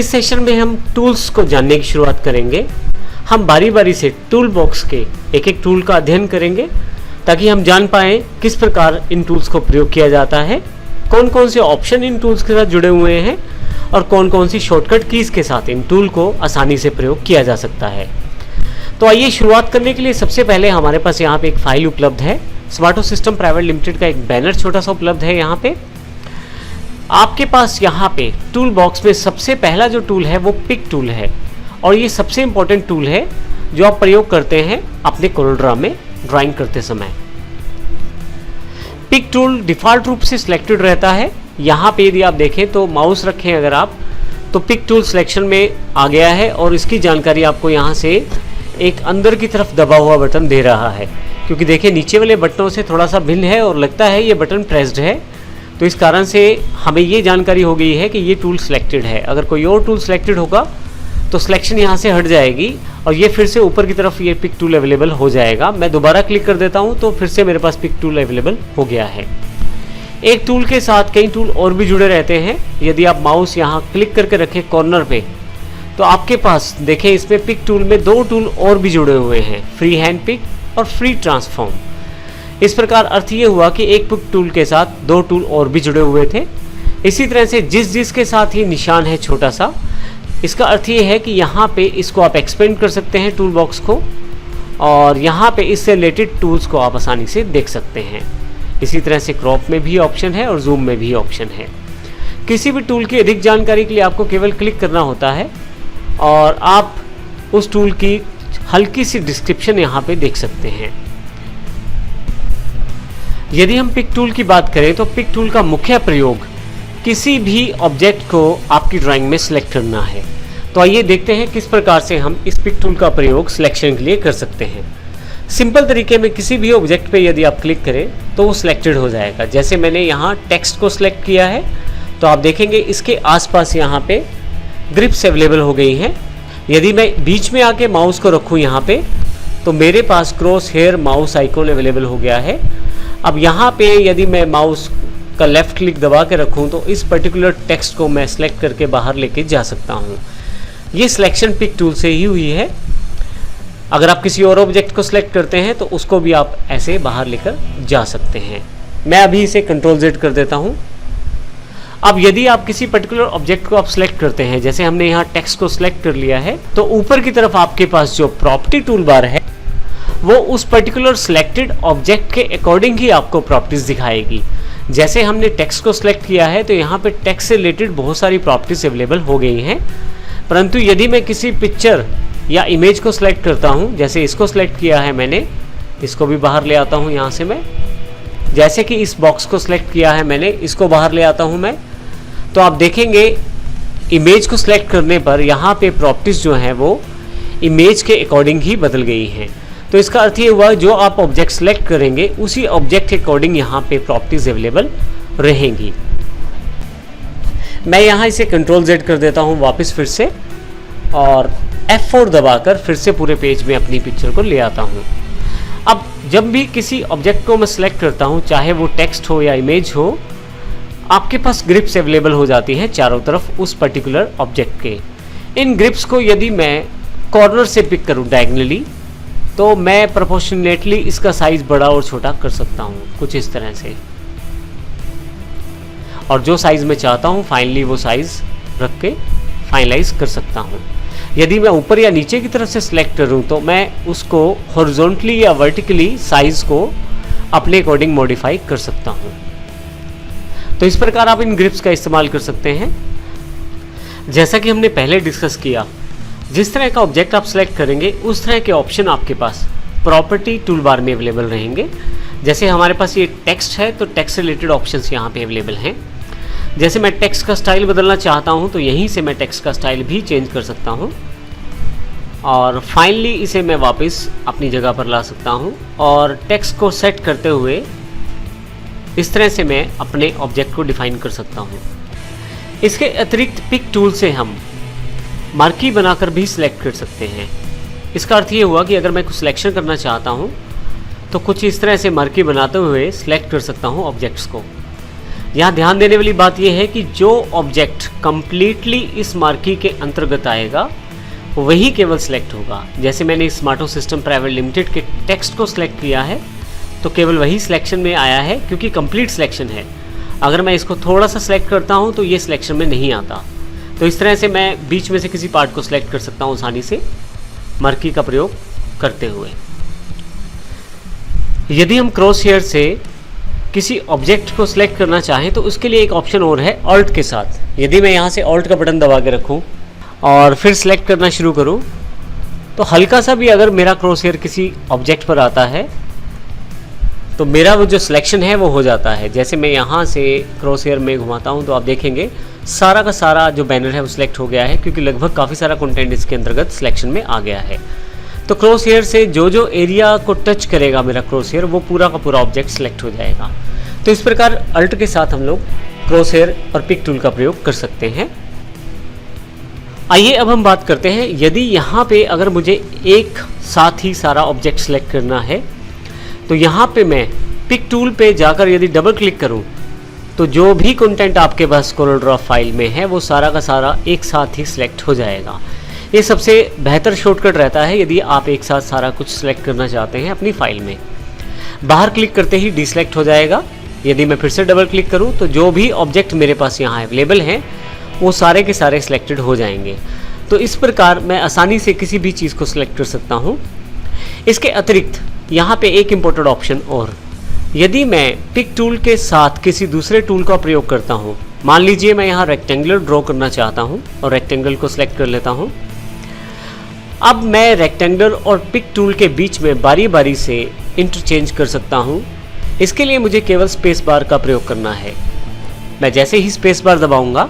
इस सेशन में हम टूल्स को जानने की शुरुआत करेंगे। हम बारी बारी से टूल बॉक्स के एक एक टूल का अध्ययन करेंगे ताकि हम जान पाएँ किस प्रकार इन टूल्स को प्रयोग किया जाता है, कौन कौन से ऑप्शन इन टूल्स के साथ जुड़े हुए हैं और कौन कौन सी शॉर्टकट कीज़ के साथ इन टूल को आसानी से प्रयोग किया जा सकता है। तो आइए शुरुआत करने के लिए सबसे पहले हमारे पास यहाँ पे एक फाइल उपलब्ध है। स्मार्टो सिस्टम प्राइवेट लिमिटेड का एक बैनर छोटा सा उपलब्ध है। यहाँ पे आपके पास यहाँ पे टूल बॉक्स में सबसे पहला जो टूल है वो पिक टूल है और ये सबसे इम्पोर्टेंट टूल है जो आप प्रयोग करते हैं अपने कोरोड्रा में ड्राइंग करते समय। पिक टूल डिफ़ॉल्ट रूप से सिलेक्टेड रहता है। यहाँ पे यदि आप देखें तो माउस रखें अगर आप तो पिक टूल सिलेक्शन में आ गया है और इसकी जानकारी आपको यहाँ से एक अंदर की तरफ दबा हुआ बटन दे रहा है, क्योंकि देखिए नीचे वाले बटनों से थोड़ा सा भिन्न है और लगता है ये बटन प्रेस्ड है, तो इस कारण से हमें ये जानकारी हो गई है कि ये टूल सिलेक्टेड है। अगर कोई और टूल सिलेक्टेड होगा तो सिलेक्शन यहाँ से हट जाएगी और ये फिर से ऊपर की तरफ ये पिक टूल अवेलेबल हो जाएगा। मैं दोबारा क्लिक कर देता हूँ तो फिर से मेरे पास पिक टूल अवेलेबल हो गया है। एक टूल के साथ कई टूल और भी जुड़े रहते हैं। यदि आप माउस यहाँ क्लिक करके रखें कॉर्नर पे तो आपके पास देखें इसमें पिक टूल में दो टूल और भी जुड़े हुए हैं, फ्री हैंड पिक और फ्री ट्रांसफॉर्म। इस प्रकार अर्थ ये हुआ कि एक पिक टूल के साथ दो टूल और भी जुड़े हुए थे। इसी तरह से जिस के साथ ही निशान है छोटा सा, इसका अर्थ ये है कि यहाँ पे इसको आप एक्सपेंड कर सकते हैं टूल बॉक्स को और यहाँ पे इससे रिलेटेड टूल्स को आप आसानी से देख सकते हैं। इसी तरह से क्रॉप में भी ऑप्शन है और जूम में भी ऑप्शन है। किसी भी टूल की अधिक जानकारी के लिए आपको केवल क्लिक करना होता है और आप उस टूल की हल्की सी डिस्क्रिप्शन यहाँ पे देख सकते हैं। यदि हम पिक टूल की बात करें तो पिक टूल का मुख्य प्रयोग किसी भी ऑब्जेक्ट को आपकी ड्राइंग में सिलेक्ट करना है। तो आइए देखते हैं किस प्रकार से हम इस पिक टूल का प्रयोग सिलेक्शन के लिए कर सकते हैं। सिंपल तरीके में किसी भी ऑब्जेक्ट पे यदि आप क्लिक करें तो वो सिलेक्टेड हो जाएगा। जैसे मैंने यहाँ टेक्स्ट को सिलेक्ट किया है तो आप देखेंगे इसके आसपास यहाँ पे ग्रिप्स अवेलेबल हो गई हैं। यदि मैं बीच में आके माउस को रखूँ यहाँ पे तो मेरे पास crosshair mouse icon available हो गया है। अब यहाँ पे यदि मैं माउस का लेफ्ट क्लिक दबा के रखूँ तो इस पर्टिकुलर टेक्स्ट को मैं सेलेक्ट करके बाहर लेके जा सकता हूँ। ये सिलेक्शन पिक टूल से ही हुई है। अगर आप किसी और ऑब्जेक्ट को सिलेक्ट करते हैं तो उसको भी आप ऐसे बाहर लेकर जा सकते हैं। मैं अभी इसे कंट्रोल Z कर देता हूँ। अब यदि आप किसी पर्टिकुलर ऑब्जेक्ट को आप सिलेक्ट करते हैं, जैसे हमने यहाँ टेक्स्ट को सिलेक्ट कर लिया है, तो ऊपर की तरफ आपके पास जो प्रॉपर्टी टूल बार है वो उस पर्टिकुलर सिलेक्टेड ऑब्जेक्ट के अकॉर्डिंग ही आपको प्रॉपर्टीज दिखाएगी। जैसे हमने टेक्स्ट को सिलेक्ट किया है तो यहाँ पे टेक्स्ट से रिलेटेड बहुत सारी प्रॉपर्टीज अवेलेबल हो गई हैं, परंतु यदि मैं किसी पिक्चर या इमेज को सिलेक्ट करता हूँ, जैसे इसको सिलेक्ट किया है मैंने, इसको भी बाहर ले आता हूँ यहाँ से मैं, जैसे कि इस बॉक्स को सिलेक्ट किया है मैंने, इसको बाहर ले आता हूँ मैं, तो आप देखेंगे इमेज को सिलेक्ट करने पर यहाँ पे प्रॉपर्टीज जो हैं वो इमेज के अकॉर्डिंग ही बदल गई हैं। तो इसका अर्थ ये हुआ जो आप ऑब्जेक्ट सेलेक्ट करेंगे उसी ऑब्जेक्ट के अकॉर्डिंग यहाँ पे प्रॉपर्टीज अवेलेबल रहेंगी। मैं यहाँ इसे कंट्रोल Z कर देता हूँ वापस फिर से और F4 दबाकर फिर से पूरे पेज में अपनी पिक्चर को ले आता हूँ। अब जब भी किसी ऑब्जेक्ट को मैं सिलेक्ट करता हूँ, चाहे वो टेक्स्ट हो या इमेज हो, आपके पास ग्रिप्स अवेलेबल हो जाती हैं चारों तरफ उस पर्टिकुलर ऑब्जेक्ट के। इन ग्रिप्स को यदि मैं कॉर्नर से पिक करूँ डायगनली तो मैं प्रोपोर्शनेटली इसका साइज़ बड़ा और छोटा कर सकता हूँ कुछ इस तरह से, और जो साइज़ मैं चाहता हूँ फाइनली वो साइज़ रख के फाइनलाइज कर सकता हूँ। यदि मैं ऊपर या नीचे की तरफ से सिलेक्ट करूँ तो मैं उसको हॉरिजॉन्टली या वर्टिकली साइज़ को अपने अकॉर्डिंग मॉडिफाई कर सकता हूँ। तो इस प्रकार आप इन ग्रिप्स का इस्तेमाल कर सकते हैं। जैसा कि हमने पहले डिस्कस किया, जिस तरह का ऑब्जेक्ट आप सेलेक्ट करेंगे उस तरह के ऑप्शन आपके पास प्रॉपर्टी टूल बार में अवेलेबल रहेंगे। जैसे हमारे पास ये टेक्स्ट है तो टेक्स्ट से रिलेटेड ऑप्शंस यहाँ पे अवेलेबल हैं। जैसे मैं टेक्स्ट का स्टाइल बदलना चाहता हूँ तो यहीं से मैं टेक्स्ट का स्टाइल भी चेंज कर सकता हूँ और फाइनली इसे मैं वापस अपनी जगह पर ला सकता हूँ और टेक्स्ट को सेट करते हुए इस तरह से मैं अपने ऑब्जेक्ट को डिफाइन कर सकता हूँ। इसके अतिरिक्त पिक टूल से हम मार्की बनाकर भी सिलेक्ट कर सकते हैं। इसका अर्थ ये हुआ कि अगर मैं कुछ सिलेक्शन करना चाहता हूँ तो कुछ इस तरह से मार्की बनाते हुए सिलेक्ट कर सकता हूँ ऑब्जेक्ट्स को। यहाँ ध्यान देने वाली बात यह है कि जो ऑब्जेक्ट कंप्लीटली इस मार्की के अंतर्गत आएगा वही केवल सिलेक्ट होगा। जैसे मैंने स्मार्टो सिस्टम प्राइवेट लिमिटेड के टेक्स्ट को सिलेक्ट किया है तो केवल वही सिलेक्शन में आया है, क्योंकि कंप्लीट सिलेक्शन है। अगर मैं इसको थोड़ा सा सिलेक्ट करता हूँ तो ये सिलेक्शन में नहीं आता। तो इस तरह से मैं बीच में से किसी पार्ट को सिलेक्ट कर सकता हूँ आसानी से मार्की का प्रयोग करते हुए। यदि हम क्रॉस हेयर से किसी ऑब्जेक्ट को सिलेक्ट करना चाहें तो उसके लिए एक ऑप्शन और है ऑल्ट के साथ। यदि मैं यहाँ से ऑल्ट का बटन दबा के रखूँ और फिर सिलेक्ट करना शुरू करूँ तो हल्का सा भी अगर मेरा क्रॉस हेयर किसी ऑब्जेक्ट पर आता है तो मेरा वो जो सिलेक्शन है वो हो जाता है। जैसे मैं यहाँ से क्रॉस हेयर में घुमाता हूँ तो आप देखेंगे सारा का सारा जो बैनर है वो सिलेक्ट हो गया है, क्योंकि लगभग काफ़ी सारा कंटेंट इसके अंतर्गत सिलेक्शन में आ गया है। तो क्रॉस हेयर से जो जो एरिया को टच करेगा मेरा क्रॉस हेयर, वो पूरा का पूरा ऑब्जेक्ट सिलेक्ट हो जाएगा। तो इस प्रकार अल्ट के साथ हम लोग क्रॉस हेयर और पिक टूल का प्रयोग कर सकते हैं। आइए अब हम बात करते हैं, यदि यहाँ पे अगर मुझे एक साथ ही सारा ऑब्जेक्ट सिलेक्ट करना है तो यहाँ पे मैं पिक टूल पे जाकर यदि डबल क्लिक करूँ तो जो भी कंटेंट आपके पास CorelDRAW फाइल में है वो सारा का सारा एक साथ ही सिलेक्ट हो जाएगा। ये सबसे बेहतर शॉर्टकट रहता है यदि आप एक साथ सारा कुछ सिलेक्ट करना चाहते हैं अपनी फाइल में। बाहर क्लिक करते ही डिसेलेक्ट हो जाएगा। यदि मैं फिर से डबल क्लिक करूं तो जो भी ऑब्जेक्ट मेरे पास यहाँ अवेलेबल हैं वो सारे के सारे सिलेक्टेड हो जाएंगे। तो इस प्रकार मैं आसानी से किसी भी चीज़ को सिलेक्ट कर सकता हूँ। इसके अतिरिक्त यहाँ पे एक इम्पोर्टेंट ऑप्शन और, यदि मैं पिक टूल के साथ किसी दूसरे टूल का प्रयोग करता हूँ, मान लीजिए मैं यहाँ रेक्टेंगुलर ड्रॉ करना चाहता हूँ और रेक्टेंगल को सिलेक्ट कर लेता हूँ। अब मैं रेक्टेंगल और पिक टूल के बीच में बारी बारी से इंटरचेंज कर सकता हूँ। इसके लिए मुझे केवल स्पेस बार का प्रयोग करना है। मैं जैसे ही स्पेस बार दबाऊंगा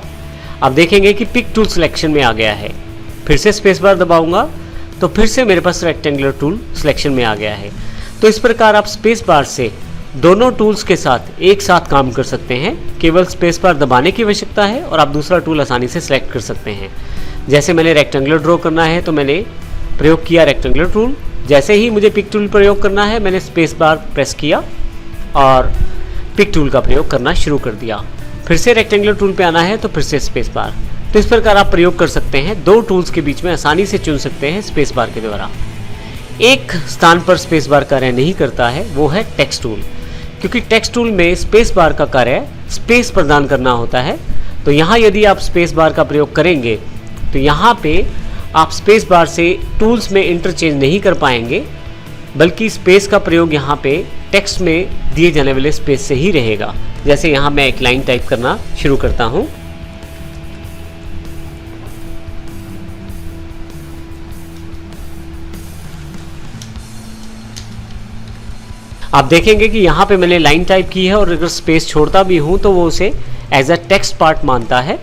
आप देखेंगे कि पिक टूल सिलेक्शन में आ गया है। फिर से स्पेस बार दबाऊंगा तो फिर से मेरे पास रेक्टेंगुलर टूल सिलेक्शन में आ गया है। तो इस प्रकार आप स्पेस बार से दोनों टूल्स के साथ एक साथ काम कर सकते हैं। केवल स्पेस बार दबाने की आवश्यकता है और आप दूसरा टूल आसानी से सिलेक्ट कर सकते हैं। जैसे मैंने रेक्टेंगुलर ड्रॉ करना है तो मैंने प्रयोग किया रेक्टेंगुलर टूल। जैसे ही मुझे पिक टूल प्रयोग करना है मैंने स्पेस बार प्रेस किया और पिक टूल का प्रयोग करना शुरू कर दिया। फिर से रेक्टेंगुलर टूल पे आना है तो फिर से स्पेस बार। तो इस प्रकार आप प्रयोग कर सकते हैं। दो टूल्स के बीच में आसानी से चुन सकते हैं स्पेस बार के द्वारा। एक स्थान पर स्पेस बार कार्य नहीं करता है, वो है टेक्स्ट टूल, क्योंकि टेक्स्ट टूल में स्पेस बार का कार्य स्पेस प्रदान करना होता है। तो यहाँ यदि आप स्पेस बार का प्रयोग करेंगे तो यहाँ पे आप स्पेस बार से टूल्स में इंटरचेंज नहीं कर पाएंगे, बल्कि स्पेस का प्रयोग यहाँ पे टेक्स्ट में दिए जाने वाले स्पेस से ही रहेगा। जैसे यहाँ मैं एक लाइन टाइप करना शुरू करता हूँ। आप देखेंगे कि यहाँ पे मैंने लाइन टाइप की है और अगर स्पेस छोड़ता भी हूँ तो वो उसे एज अ टेक्स्ट पार्ट मानता है।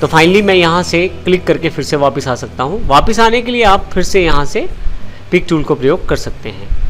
तो फाइनली मैं यहाँ से क्लिक करके फिर से वापस आ सकता हूँ। वापस आने के लिए आप फिर से यहाँ से पिक टूल को प्रयोग कर सकते हैं।